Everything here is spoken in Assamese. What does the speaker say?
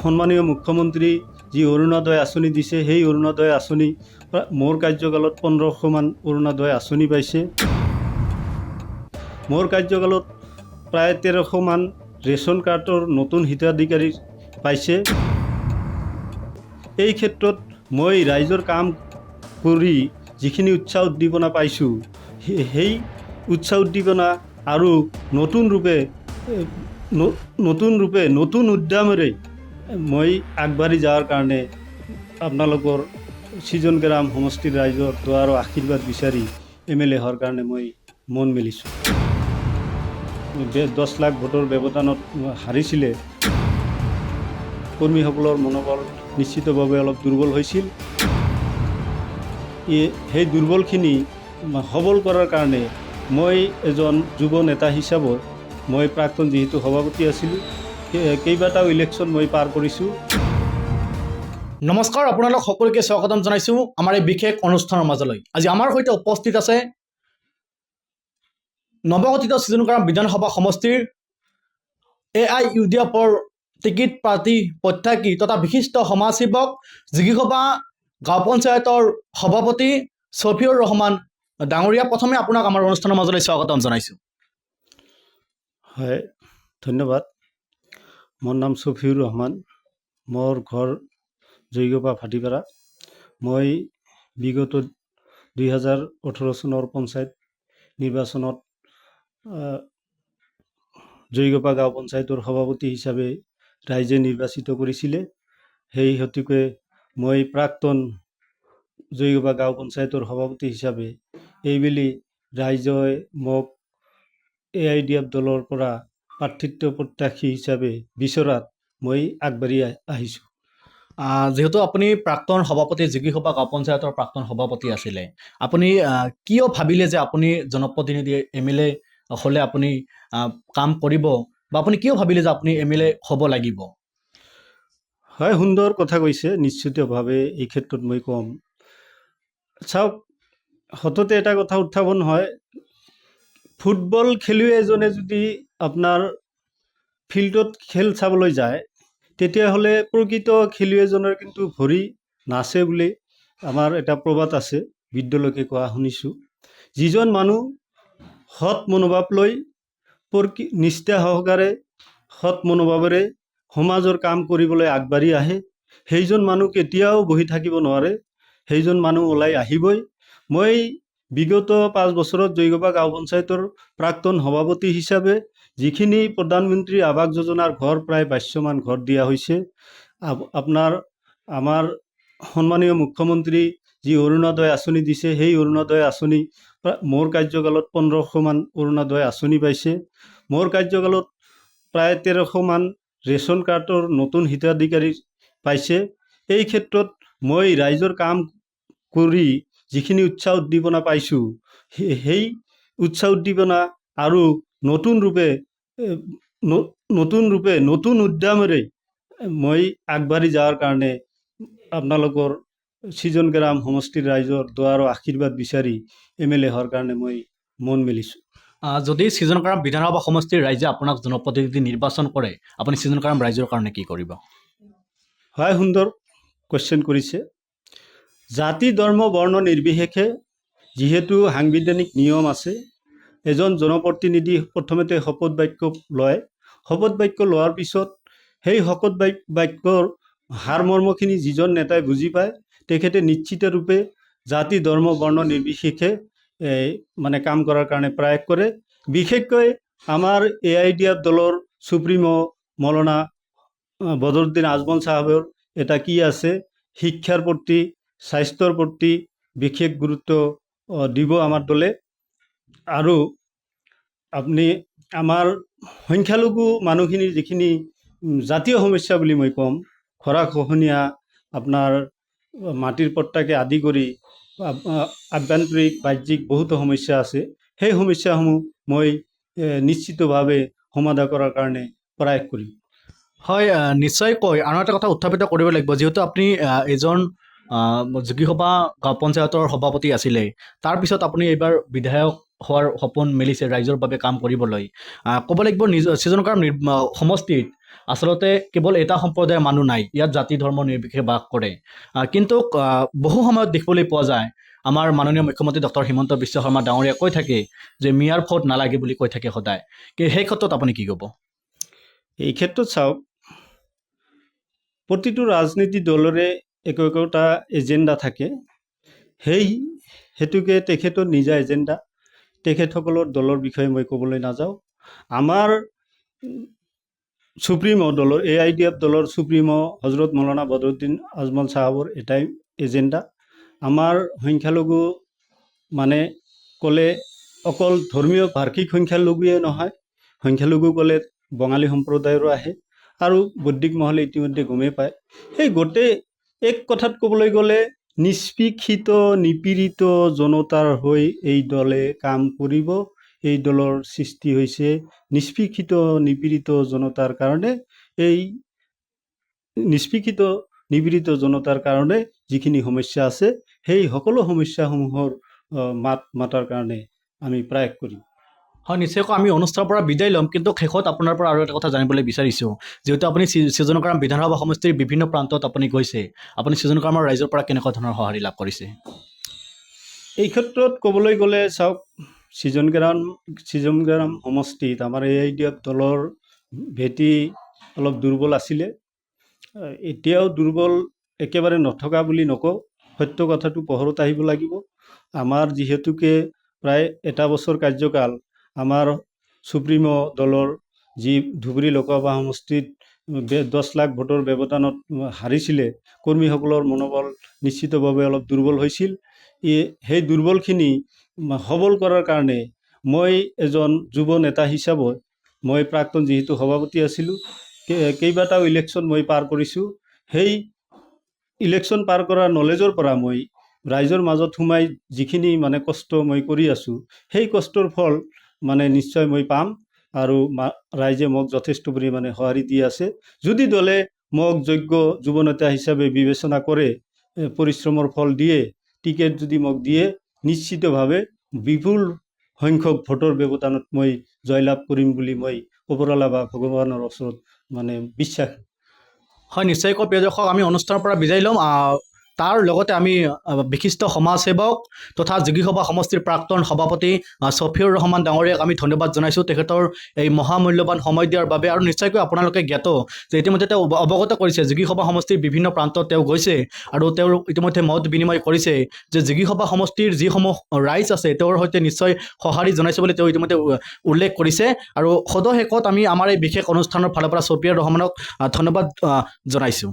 সন্মানীয় মুখ্যমন্ত্ৰী যি অৰুণোদয় আঁচনি দিছে, সেই অৰুণোদয় আঁচনি মোৰ কাৰ্যকালত 1500 মান অৰুণোদয় আঁচনি পাইছে। মোৰ কাৰ্যকালত প্ৰায় 1300 মান ৰেচন কাৰ্ডৰ নতুন হিতাধিকাৰী পাইছে। এই ক্ষেত্ৰত মই ৰাইজৰ কাম কৰি যিখিনি উৎসাহ উদ্দীপনা পাইছোঁ, সেই উৎসাহ উদ্দীপনা আৰু নতুন উদ্যমেৰে মই আগবাঢ়ি যোৱাৰ কাৰণে আপোনালোকৰ সৃজন গ্ৰাম সমষ্টিৰ ৰাইজৰ দোৱা আৰু আশীৰ্বাদ বিচাৰি MLA হোৱাৰ কাৰণে মই মন মেলিছোঁ। 10 লাখ ভোটৰ ব্যৱধানত হাৰিছিলে। কৰ্মীসকলৰ মনোবল নিশ্চিতভাৱে অলপ দুৰ্বল হৈছিল। সেই দুৰ্বলখিনি সবল কৰাৰ কাৰণে মই এজন যুৱ নেতা হিচাপত মই প্ৰাক্তন যিহেতু সভাপতি আছিলোঁ, কেইবাটাও ইলেকশ্যন মই পাৰ কৰিছোঁ। নমস্কাৰ, আপোনালোক সকলোকে স্বাগতম জনাইছোঁ আমাৰ এই বিশেষ অনুষ্ঠানৰ মাজলৈ। আজি আমাৰ সৈতে উপস্থিত আছে নৱগঠিত সৃজন গ্ৰাম বিধানসভা সমষ্টিৰ AIUDFৰ টিকিট প্ৰাৰ্থী প্ৰত্যাশী তথা বিশিষ্ট সমাজসেৱক জিগিখোপা গাঁও পঞ্চায়তৰ সভাপতি ছফিউৰ ৰহমান ডাঙৰীয়া। প্ৰথমে আপোনাক আমাৰ অনুষ্ঠানৰ মাজলৈ স্বাগতম জনাইছোঁ। হয়, ধন্যবাদ। মোৰ নাম ছফিউৰ ৰহমান। মোৰ ঘৰ জয়গোপা ভাটিপাৰা। মই বিগত 2018 চনৰ পঞ্চায়ত নিৰ্বাচনত জয়গোপা গাঁও পঞ্চায়তৰ সভাপতি হিচাপে ৰাইজে নিৰ্বাচিত কৰিছিলে। সেই হেতুকে মই প্ৰাক্তন জয়গোপা গাঁও পঞ্চায়তৰ সভাপতি হিচাপে এইবেলি ৰাইজে মোক AIUDF দলৰ পৰা প্ৰাৰ্থিত্ব প্ৰত্যাশী হিচাপে বিচৰাত মই আগবাঢ়ি আহিছোঁ। যিহেতু আপুনি প্ৰাক্তন সভাপতি জিগিখোপা গাঁও পঞ্চায়তৰ প্ৰাক্তন সভাপতি আছিলে, আপুনি কিয় ভাবিলে যে আপুনি জনপ্ৰতিনিধি MLA হ'লে আপুনি কাম কৰিব, বা আপুনি কিয় ভাবিলে যে আপুনি MLA হ'ব লাগিব? হয়, সুন্দৰ কথা কৈছে। নিশ্চিতভাৱে এই ক্ষেত্ৰত মই ক'ম। চাওক, সততে এটা কথা উত্থাপন হয়, ফুটবল খেলুৱৈ এজনে যদি আপোনাৰ ফিল্ডত খেল চাবলৈ যায়, তেতিয়াহ'লে প্ৰকৃত খেলুৱৈজনৰ কিন্তু ভৰি নাচে বুলি আমাৰ এটা প্ৰবাদ আছে, বিদ্যলোকে কোৱা শুনিছোঁ। যিজন মানুহ সৎ মনোভাৱ লৈ নিষ্ঠা সহকাৰে সৎ মনোভাৱেৰে সমাজৰ কাম কৰিবলৈ আগবাঢ়ি আহে, সেইজন মানুহ কেতিয়াও বহি থাকিব নোৱাৰে, সেইজন মানুহ ওলাই আহিবই। মই বিগত 5 বছৰত জয়গোপা গাঁও পঞ্চায়তৰ প্ৰাক্তন সভাপতি হিচাপে যিখিনি প্ৰধানমন্ত্ৰী আৱাস যোজনাৰ ঘৰ প্ৰায় 2200 মান ঘৰ দিয়া হৈছে, আমাৰ সন্মানীয় মুখ্যমন্ত্ৰী যি অৰুণোদয় আঁচনি দিছে, সেই অৰুণোদয় আঁচনি মোৰ কাৰ্যকালত 1500 মান অৰুণোদয় আঁচনি পাইছে। মোৰ কাৰ্যকালত প্ৰায় 1300 মান ৰেচন কাৰ্ডৰ নতুন হিতাধিকাৰী পাইছে। এই ক্ষেত্ৰত মই ৰাইজৰ কাম কৰি যিখিনি উৎসাহ উদ্দীপনা পাইছোঁ, সেই উৎসাহ উদ্দীপনা আৰু নতুন উদ্যমেৰে মই আগবাঢ়ি যোৱাৰ কাৰণে আপোনালোকৰ সৃজন গ্ৰাম সমষ্টিৰ ৰাইজৰ দোৱা আৰু আশীৰ্বাদ বিচাৰি MLA হোৱাৰ কাৰণে মই মন মেলিছোঁ। যদি সৃজন গ্ৰাম বিধানসভা সমষ্টিৰ ৰাইজে আপোনাক জনপ্ৰতিনিধি নিৰ্বাচন কৰে, আপুনি সৃজন গ্ৰাম ৰাইজৰ কাৰণে কি কৰিব? হয়, সুন্দৰ কুৱেশ্যন কৰিছে। জাতি ধৰ্ম বৰ্ণ নিৰ্বিশেষে যিহেতু সাংবিধানিক নিয়ম আছে, এজন জনপ্ৰতিনিধি প্ৰথমতে শপত বাক্য লয়। শপত বাক্য লোৱাৰ পিছত সেই শপত বাক্যৰ সাৰমৰ্মখিনি যিজন নেতাই বুজি পায়, তেখেতে নিশ্চিত ৰূপে জাতি ধৰ্ম বৰ্ণ নিৰ্বিশেষে মানে কাম কৰাৰ কাৰণে প্ৰয়াস কৰে। বিশেষকৈ আমাৰ AIUDF দলৰ সুপ্ৰিমো মৌলানা বদৰুদ্দিন আজমল চাহাবৰ এটা কি আছে, শিক্ষাৰ প্ৰতি স্বাস্থ্যৰ প্ৰতি বিশেষ গুৰুত্ব দিব আমাৰ দলে। আৰু আপুনি আমাৰ সংখ্যালঘু মানুহখিনিৰ যিখিনি জাতীয় সমস্যা বুলি মই ক'ম, খৰাখহনীয়া, আপোনাৰ মাটিৰ পট্টাকে আদি কৰি আভ্যন্তৰিক বাহ্যিক বহুতো সমস্যা আছে। সেই সমস্যাসমূহ মই নিশ্চিতভাৱে সমাধান কৰাৰ কাৰণে প্ৰয়াস কৰিম। হয়, নিশ্চয়কৈ আৰু এটা কথা উত্থাপিত কৰিব লাগিব। যিহেতু আপুনি এজন জিগিখোপা গাঁও পঞ্চায়তৰ সভাপতি আছিলে, তাৰপিছত আপুনি এইবাৰ বিধায়ক হোৱাৰ সপোন মেলিছে ৰাইজৰ বাবে কাম কৰিবলৈ। ক'ব লাগিব সৃজন গ্ৰাম সমষ্টিত আচলতে কেৱল এটা সম্প্ৰদায়ৰ মানুহ নাই, ইয়াত জাতি ধৰ্ম নিৰ্বিশেষে বাস কৰে। কিন্তু বহু সময়ত দেখিবলৈ পোৱা যায় আমাৰ মাননীয় মুখ্যমন্ত্ৰী ডক্টৰ হিমন্ত বিশ্ব শৰ্মা ডাঙৰীয়াই কৈ থাকে যে মিয়াৰ ভোট নালাগে বুলি কৈ থাকে সদায়। সেই ক্ষেত্ৰত আপুনি কি ক'ব? এই ক্ষেত্ৰত চাওক, প্ৰতিটো ৰাজনীতি দলৰে একোটা এজেণ্ডা থাকে। হেতুকে তেখেতৰ নিজা এজেণ্ডা, তেখেতসকলৰ দলৰ বিষয়ে মই ক'বলৈ নাযাওঁ। আমাৰ সুপ্ৰিমো দলৰ AIDF দলৰ সুপ্ৰিমো হজৰত মৌলানা বদৰুদ্দিন আজমল চাহাবৰ এটাই এজেণ্ডা। আমাৰ সংখ্যালঘু মানে ক'লে অকল ধৰ্মীয় ভাষিক সংখ্যালঘুৱে নহয়, সংখ্যালঘু ক'লে বঙালী সম্প্ৰদায়ৰো আহে আৰু বৌদ্ধিক মহলে ইতিমধ্যে গমেই পায়। সেই গোটেই এক কথাত ক'বলৈ গ'লে নিষ্পেষিত নিপীড়িত জনতাৰ হৈ এই দলে কাম কৰিব। এই দলৰ সৃষ্টি হৈছে নিষ্পেষিত নিপীড়িত জনতাৰ কাৰণে। এই নিষ্পেষিত নিপীড়িত জনতাৰ কাৰণে যিখিনি সমস্যা আছে, সেই সকলো সমস্যাসমূহৰ মাত মাতাৰ কাৰণে আমি প্ৰয়াস কৰিম। হয়, নিশ্চয়কৈ আমি অনুষ্ঠানৰ পৰা বিদায় ল'ম, কিন্তু শেষত আপোনাৰ পৰা আৰু এটা কথা জানিবলৈ বিচাৰিছোঁ। যিহেতু আপুনি সৃজনগ্ৰাম বিধানসভা সমষ্টিৰ বিভিন্ন প্ৰান্তত আপুনি গৈছে, আপুনি সৃজনগ্ৰামৰ ৰাইজৰ পৰা কেনেকুৱা ধৰণৰ সঁহাৰি লাভ কৰিছে? এই ক্ষেত্ৰত ক'বলৈ গ'লে চাওক, সৃজনগ্ৰাম সমষ্টিত আমাৰ AIDF দলৰ ভেটি অলপ দুৰ্বল আছিলে। এতিয়াও দুৰ্বল একেবাৰে নথকা বুলি নকওঁ, সত্য কথাটো পোহৰত আহিব লাগিব। আমাৰ যিহেতুকে প্ৰায় এটা বছৰ কাৰ্যকাল আমাৰ সুপ্ৰিমো দলৰ যি ধুবুৰী লোকসভা সমষ্টিত 10 লাখ ভোটৰ ব্যৱধানত হাৰিছিলে, কৰ্মীসকলৰ মনোবল নিশ্চিতভাৱে অলপ দুৰ্বল হৈছিল। সেই দুৰ্বলখিনি সবল কৰাৰ কাৰণে মই এজন যুৱ নেতা হিচাপত, মই প্ৰাক্তন যিহেতু সভাপতি আছিলোঁ, কেইবাটাও ইলেকশ্যন মই পাৰ কৰিছোঁ। সেই ইলেকশ্যন পাৰ কৰাৰ নলেজৰ পৰা মই ৰাইজৰ মাজত সোমাই যিখিনি মানে কষ্ট মই কৰি আছোঁ, সেই কষ্টৰ ফল মানে নিশ্চয় মই পাম আৰু ৰাইজে মোক যথেষ্ট পৰিমাণে সঁহাৰি দি আছে। যদি দলে মোক যোগ্য যুৱ নেতা হিচাপে বিবেচনা কৰে, পৰিশ্ৰমৰ ফল দিয়ে, টিকেট যদি মোক দিয়ে, নিশ্চিতভাৱে বিপুল সংখ্যক ভোটৰ ব্যৱধানত মই জয়লাভ কৰিম বুলি মই ওপৰৱালা বা ভগৱানৰ ওচৰত মানে বিশ্বাস। হয়, নিশ্চয়কৈ প্ৰিয় দৰ্শক, আমি অনুষ্ঠানৰ পৰা বিদায় ল'ম। তাৰ লগতে আমি বিশিষ্ট সমাজসেৱক তথা যোগীসভা সমষ্টিৰ প্ৰাক্তন সভাপতি ছফিউৰ ৰহমান ডাঙৰীয়াক আমি ধন্যবাদ জনাইছোঁ তেখেতৰ এই মহামূল্যৱান সময় দিয়াৰ বাবে। আৰু নিশ্চয়কৈ আপোনালোকে জ্ঞাত যে ইতিমধ্যে তেওঁ অৱগত কৰিছে যোগীসভা সমষ্টিৰ বিভিন্ন প্ৰান্তত তেওঁ গৈছে আৰু তেওঁৰ ইতিমধ্যে মত বিনিময় কৰিছে যে যোগীসভা সমষ্টিৰ যিসমূহ ৰাইজ আছে তেওঁৰ সৈতে নিশ্চয় সঁহাৰি জনাইছে বুলি তেওঁ ইতিমধ্যে উল্লেখ কৰিছে। আৰু সদশেষত আমি আমাৰ এই বিশেষ অনুষ্ঠানৰ ফালৰ পৰা ছফিউৰ ৰহমানক ধন্যবাদ জনাইছোঁ।